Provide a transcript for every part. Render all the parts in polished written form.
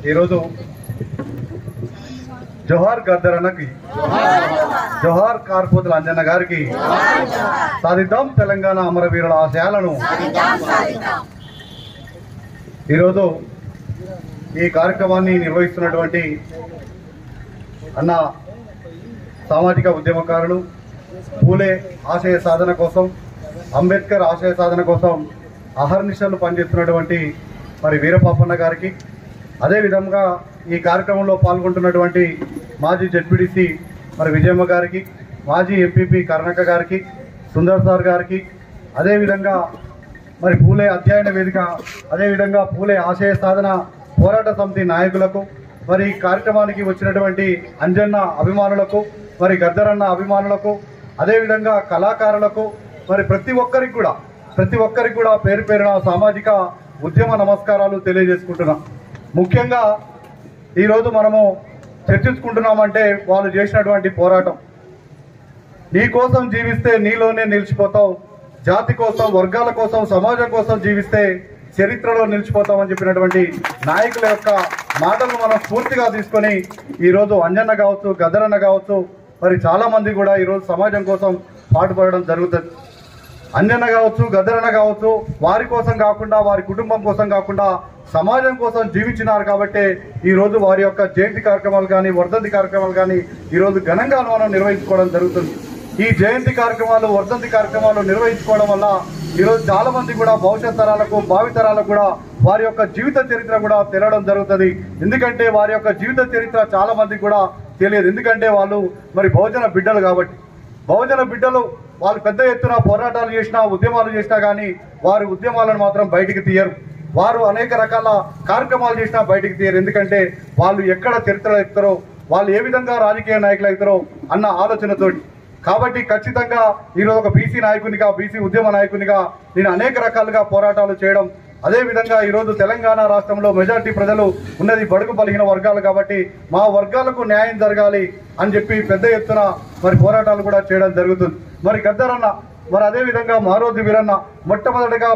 ఈరోజు జోహార్ గద్దరన్నకి, జోహార్ కార్పోతుల అంజన్న గారికి, సాధిద్దాం తెలంగాణ అమరవీరుల ఆశయాలను. ఈరోజు ఈ కార్యక్రమాన్ని నిర్వహిస్తున్నటువంటి అన్న సామాజిక ఉద్యమకారులు, పూలే ఆశయ సాధన కోసం, అంబేద్కర్ ఆశయ సాధన కోసం అహర్నిశలు పనిచేస్తున్నటువంటి మరి వీరపాపన్న గారికి, అదేవిధంగా ఈ కార్యక్రమంలో పాల్గొంటున్నటువంటి మాజీ జెడ్పీటీసీ మరి విజయమ్మ గారికి, మాజీ ఎంపీపీ కర్ణక గారికి, సుందర్ సార్ గారికి, అదేవిధంగా మరి పూలే అధ్యయన వేదిక, అదేవిధంగా పూలే ఆశయ సాధన పోరాట సమితి నాయకులకు, మరి ఈ కార్యక్రమానికి వచ్చినటువంటి అంజన్న అభిమానులకు, మరి గద్దరన్న అభిమానులకు, అదేవిధంగా కళాకారులకు, మరి ప్రతి ఒక్కరికి కూడా పేరు పేరున సామాజిక ఉద్యమ నమస్కారాలు తెలియజేసుకుంటున్నాం. ముఖ్యంగా ఈరోజు మనము చర్చించుకుంటున్నామంటే వాళ్ళు చేసినటువంటి పోరాటం. నీ కోసం జీవిస్తే నీలోనే నిలిచిపోతావు, జాతి కోసం, వర్గాల కోసం, సమాజం కోసం జీవిస్తే చరిత్రలో నిలిచిపోతామని చెప్పినటువంటి నాయకుల యొక్క మాటలు మనం స్ఫూర్తిగా తీసుకొని ఈరోజు అంజన్న కావచ్చు, గద్దరన్న కావచ్చు, మరి చాలా మంది కూడా ఈరోజు సమాజం కోసం పాటుపడడం జరుగుతుంది. అంజన్న కావచ్చు, గద్దరన్న కావచ్చు, వారి కోసం కాకుండా, వారి కుటుంబం కోసం కాకుండా సమాజం కోసం జీవించినారు కాబట్టి ఈరోజు వారి యొక్క జయంతి కార్యక్రమాలు కానీ, వర్ధంతి కార్యక్రమాలు కానీ ఈరోజు ఘనంగా మనం నిర్వహించుకోవడం జరుగుతుంది. ఈ జయంతి కార్యక్రమాలు, వర్ధంతి కార్యక్రమాలు నిర్వహించుకోవడం వల్ల ఈరోజు చాలా మంది కూడా భవిష్యత్ తరాలకు, భావితరాలకు కూడా వారి యొక్క జీవిత చరిత్ర కూడా తెలవడం జరుగుతుంది. ఎందుకంటే వారి యొక్క జీవిత చరిత్ర చాలా మందికి కూడా తెలియదు. ఎందుకంటే వాళ్ళు మరి బహుజన బిడ్డలు కాబట్టి. బహుజన బిడ్డలు వాళ్ళు పెద్ద ఎత్తున పోరాటాలు చేసినా, ఉద్యమాలు చేసినా కానీ వారి ఉద్యమాలను మాత్రం బయటికి తీయరు. వారు అనేక రకాల కార్యక్రమాలు చేసినా బయటికి తీయరు. ఎందుకంటే వాళ్ళు ఎక్కడ చరిత్రలు ఎక్కుతారో, వాళ్ళు ఏ విధంగా రాజకీయ నాయకులు అవుతారో అన్న ఆలోచనతోటి. కాబట్టి ఖచ్చితంగా ఈరోజు ఒక బీసీ నాయకునిగా, బీసీ ఉద్యమ నాయకునిగా నేను అనేక రకాలుగా పోరాటాలు చేయడం, అదేవిధంగా ఈరోజు తెలంగాణ రాష్ట్రంలో మెజార్టీ ప్రజలు ఉన్నది బడుగు బలిగిన వర్గాలు కాబట్టి మా వర్గాలకు న్యాయం జరగాలి అని చెప్పి పెద్ద ఎత్తున మరి పోరాటాలు కూడా చేయడం జరుగుతుంది. మరి గద్దరన్న, మరి అదేవిధంగా మారోజు వీరన్న మొట్టమొదటిగా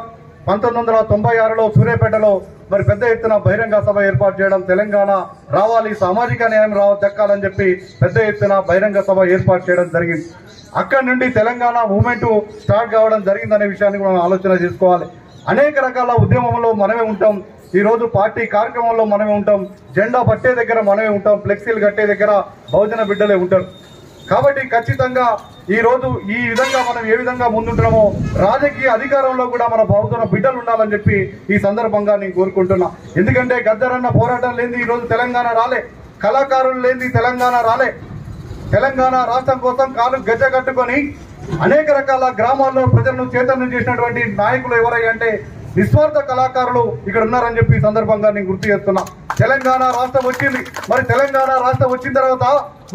1996లో సూర్యాపేటలో మరి పెద్ద ఎత్తున బహిరంగ సభ ఏర్పాటు చేయడం, తెలంగాణ రావాలి, సామాజిక న్యాయం దక్కాలని చెప్పి పెద్ద ఎత్తున బహిరంగ సభ ఏర్పాటు చేయడం జరిగింది. అక్కడి నుండి తెలంగాణ మూవ్మెంట్ స్టార్ట్ కావడం జరిగిందనే విషయాన్ని మనం ఆలోచన చేసుకోవాలి. అనేక రకాల ఉద్యమంలో మనమే ఉంటాం, ఈరోజు పార్టీ కార్యక్రమంలో మనమే ఉంటాం, జెండా పట్టే దగ్గర మనమే ఉంటాం, ఫ్లెక్సీలు కట్టే దగ్గర బహుజన బిడ్డలే ఉంటారు. కాబట్టి ఖచ్చితంగా ఈ రోజు ఈ విధంగా మనం ఏ విధంగా ముందుంటున్నామో రాజకీయ అధికారంలో కూడా మన బహుజన బిడ్డలు ఉండాలని చెప్పి ఈ సందర్భంగా నేను కోరుకుంటున్నా. ఎందుకంటే గద్దరన్న పోరాటం లేని ఈ రోజు తెలంగాణ రాలే, కళాకారులు లేని తెలంగాణ రాలే. తెలంగాణ రాష్ట్రం కోసం కాలు గజ్జ కట్టుకొని అనేక రకాల గ్రామాల్లో ప్రజలను చైతన్యం చేసినటువంటి నాయకులు ఎవరై అంటే నిస్వార్థ కళాకారులు ఇక్కడ ఉన్నారని చెప్పి ఈ సందర్భంగా నేను గుర్తు చేస్తున్నా. తెలంగాణ రాష్ట్రం వచ్చింది, మరి తెలంగాణ రాష్ట్రం వచ్చిన తర్వాత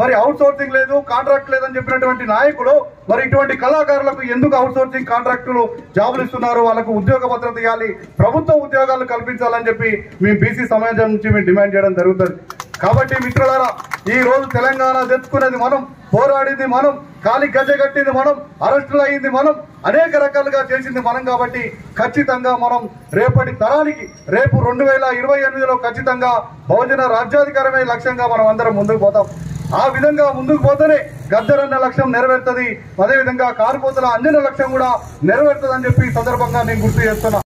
మరి అవుట్ సోర్సింగ్ లేదు, కాంట్రాక్ట్ లేదని చెప్పినటువంటి నాయకులు మరి ఇటువంటి కళాకారులకు ఎందుకు అవుట్ సోర్సింగ్ కాంట్రాక్టులు జాబులు ఇస్తున్నారు, వాళ్ళకు ఉద్యోగ భద్రత ఇవ్వాలి, ప్రభుత్వ ఉద్యోగాలు కల్పించాలని చెప్పి మేము బీసీ సమాజం నుంచి మేము డిమాండ్ చేయడం జరుగుతుంది. కాబట్టి మిత్రులారా, ఈ రోజు తెలంగాణ తెచ్చుకునేది మనం, పోరాడింది మనం, కాలి గజ్జ కట్టింది మనం, అరెస్టులు అయింది మనం, అనేక రకాలుగా చేసింది మనం. కాబట్టి ఖచ్చితంగా మనం రేపటి తరానికి, రేపు 2028లో ఖచ్చితంగా బహుజన రాజ్యాధికారమే లక్ష్యంగా మనం అందరం ముందుకు పోతాం. ఆ విధంగా ముందుకు పోతేనే గద్దరన్న లక్ష్యం నెరవేరుతుంది, అదేవిధంగా కార్పోతుల అంజన లక్ష్యం కూడా నెరవేరుతుంది అని చెప్పి ఈ సందర్భంగా నేను గుర్తు చేస్తున్నా.